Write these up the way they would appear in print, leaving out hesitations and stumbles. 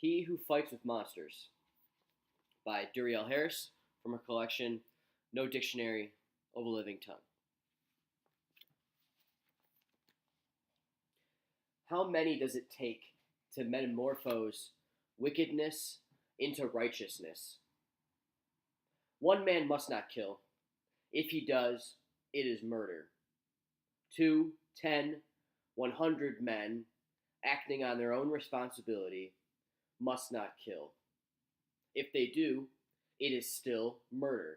He Who Fights with Monsters by Duriel E from her collection No Dictionary of a Living Tongue. How many does it take to metamorphose wickedness into righteousness? One man must not kill. If he does, it is murder. 2, 10, 100 men, acting on their own responsibility, must not kill. If they do, it is still murder.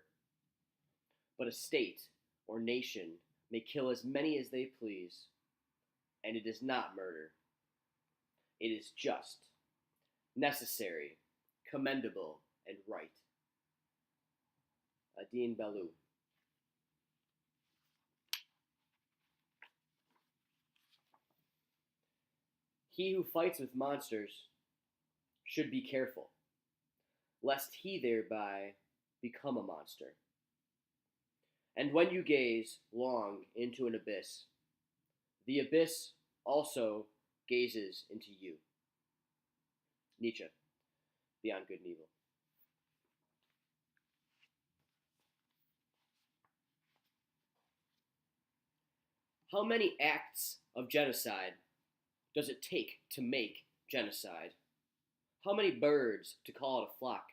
But a state or nation may kill as many as they please, and it is not murder. It is just, necessary, commendable, and right. Adine Bellou. He who fights with monsters should be careful, lest he thereby become a monster. And when you gaze long into an abyss, the abyss also gazes into you. Nietzsche, Beyond Good and Evil. How many acts of genocide does it take to make genocide? How many birds to call it a flock?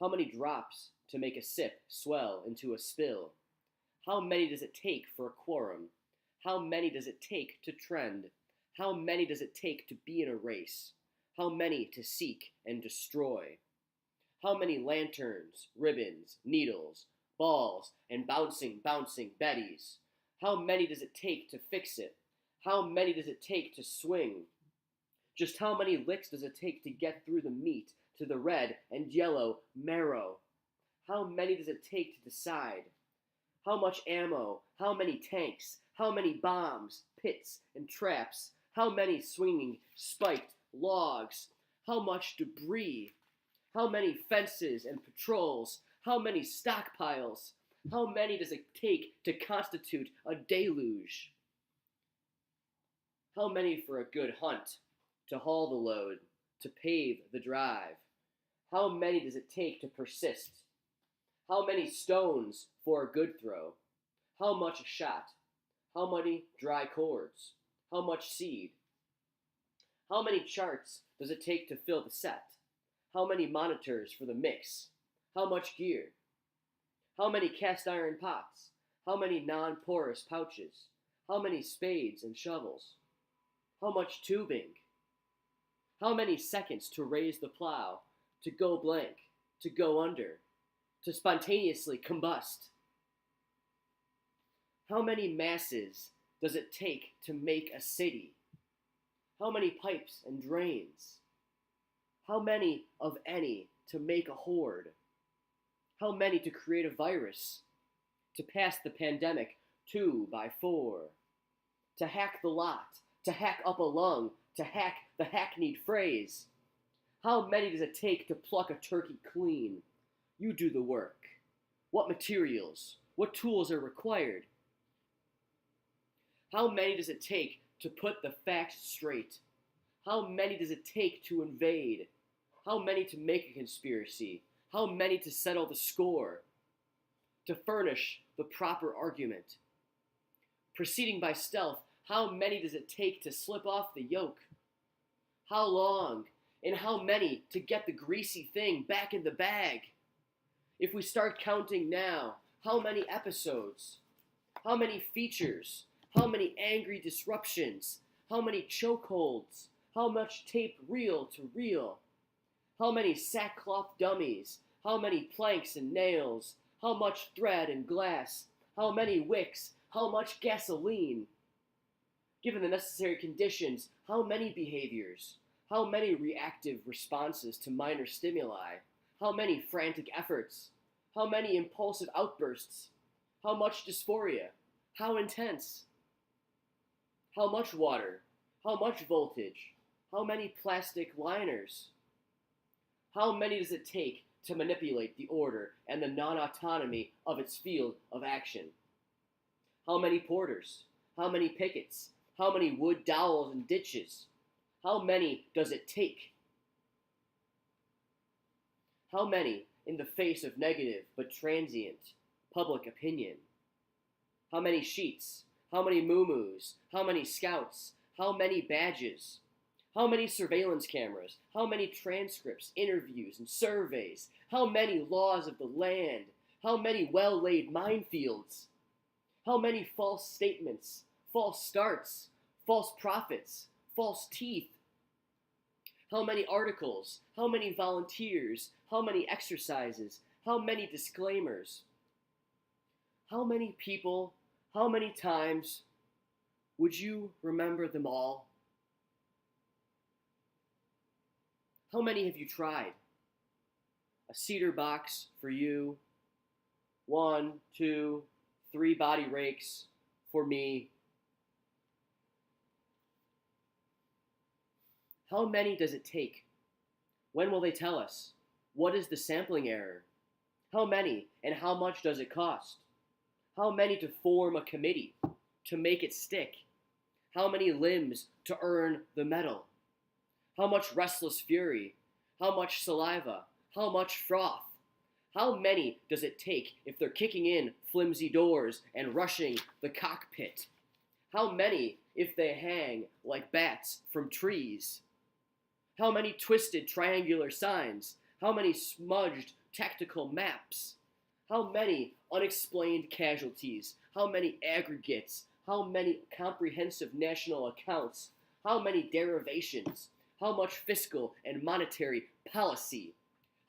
How many drops to make a sip swell into a spill? How many does it take for a quorum? How many does it take to trend? How many does it take to be in a race? How many to seek and destroy? How many lanterns, ribbons, needles, balls, and bouncing Bettys? How many does it take to fix it? How many does it take to swing? Just how many licks does it take to get through the meat to the red and yellow marrow? How many does it take to decide? How much ammo? How many tanks? How many bombs, pits, and traps? How many swinging, spiked logs? How much debris? How many fences and patrols? How many stockpiles? How many does it take to constitute a deluge? How many for a good hunt, to haul the load, to pave the drive? How many does it take to persist? How many stones for a good throw? How much a shot? How many dry cords? How much seed? How many charts does it take to fill the set? How many monitors for the mix? How much gear? How many cast iron pots? How many non-porous pouches? How many spades and shovels? How much tubing? How many seconds to raise the plow, to go blank, to go under, to spontaneously combust? How many masses does it take to make a city? How many pipes and drains? How many of any to make a horde? How many to create a virus? To pass the pandemic 2 by 4? To hack the lot? To hack up a lung? To hack the hackneyed phrase? How many does it take to pluck a turkey clean? You do the work. What materials? What tools are required? How many does it take to put the facts straight? How many does it take to invade? How many to make a conspiracy? How many to settle the score? To furnish the proper argument? Proceeding by stealth, how many does it take to slip off the yoke? How long and how many to get the greasy thing back in the bag? If we start counting now, how many episodes? How many features? How many angry disruptions? How many chokeholds? How much tape reel to reel? How many sackcloth dummies? How many planks and nails? How much thread and glass? How many wicks? How much gasoline? Given the necessary conditions, how many behaviors? How many reactive responses to minor stimuli? How many frantic efforts? How many impulsive outbursts? How much dysphoria? How intense? How much water? How much voltage? How many plastic liners? How many does it take to manipulate the order and the non-autonomy of its field of action? How many porters? How many pickets? How many wood dowels and ditches? How many does it take? How many in the face of negative but transient public opinion? How many sheets? How many moo-moos? How many scouts? How many badges? How many surveillance cameras? How many transcripts, interviews, and surveys? How many laws of the land? How many well-laid minefields? How many false statements, false starts, false prophets, false teeth? How many articles? How many volunteers? How many exercises? How many disclaimers? How many people? How many times? Would you remember them all? How many have you tried? A cedar box for you. 1, 2, 3 body rakes for me. How many does it take? When will they tell us? What is the sampling error? How many and how much does it cost? How many to form a committee to make it stick? How many limbs to earn the medal? How much restless fury? How much saliva? How much froth? How many does it take if they're kicking in flimsy doors and rushing the cockpit? How many if they hang like bats from trees? How many twisted triangular signs? How many smudged tactical maps? How many unexplained casualties? How many aggregates? How many comprehensive national accounts? How many derivations? How much fiscal and monetary policy?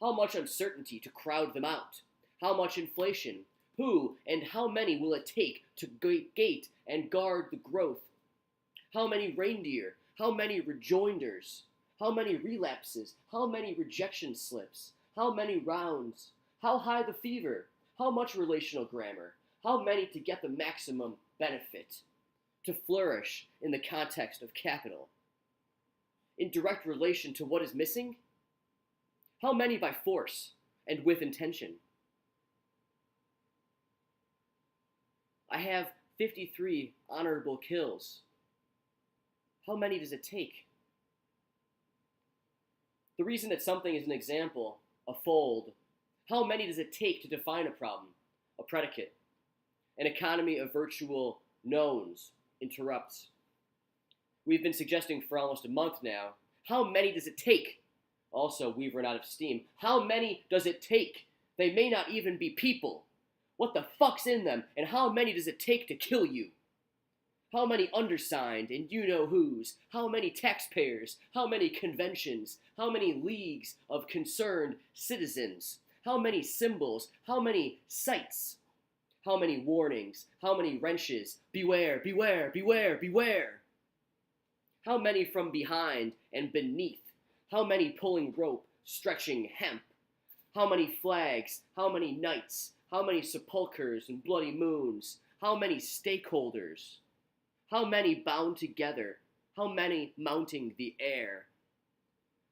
How much uncertainty to crowd them out? How much inflation? Who and how many will it take to gate and guard the growth? How many reindeer? How many rejoinders? How many relapses? How many rejection slips? How many rounds? How high the fever? How much relational grammar? How many to get the maximum benefit? To flourish in the context of capital? In direct relation to what is missing? How many by force and with intention? I have 53 honorable kills. How many does it take? The reason that something is an example, a fold, how many does it take to define a problem, a predicate? An economy of virtual knowns interrupts. We've been suggesting for almost a month now, how many does it take? Also, we've run out of steam. How many does it take? They may not even be people. What the fuck's in them, and how many does it take to kill you? How many undersigned and you-know-whos? How many taxpayers? How many conventions? How many leagues of concerned citizens? How many symbols? How many sites? How many warnings? How many wrenches? Beware, beware, beware, beware! How many from behind and beneath? How many pulling rope, stretching hemp? How many flags? How many nights? How many sepulchres and bloody moons? How many stakeholders? How many bound together? How many mounting the air?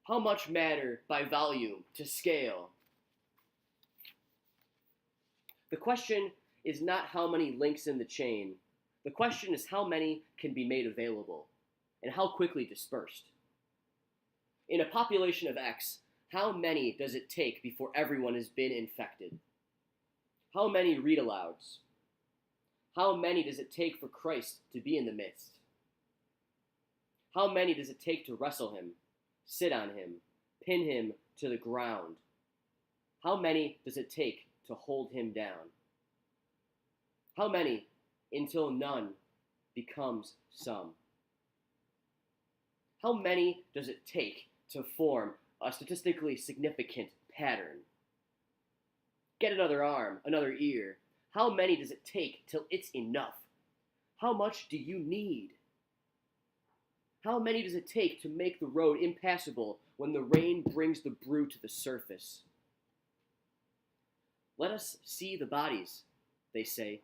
How much matter by volume to scale? The question is not how many links in the chain. The question is how many can be made available, and how quickly dispersed. In a population of X, how many does it take before everyone has been infected? How many read-alouds? How many does it take for Christ to be in the midst? How many does it take to wrestle him, sit on him, pin him to the ground? How many does it take to hold him down? How many until none becomes some? How many does it take to form a statistically significant pattern? Get another arm, another ear. How many does it take till it's enough? How much do you need? How many does it take to make the road impassable when the rain brings the brew to the surface? Let us see the bodies, they say.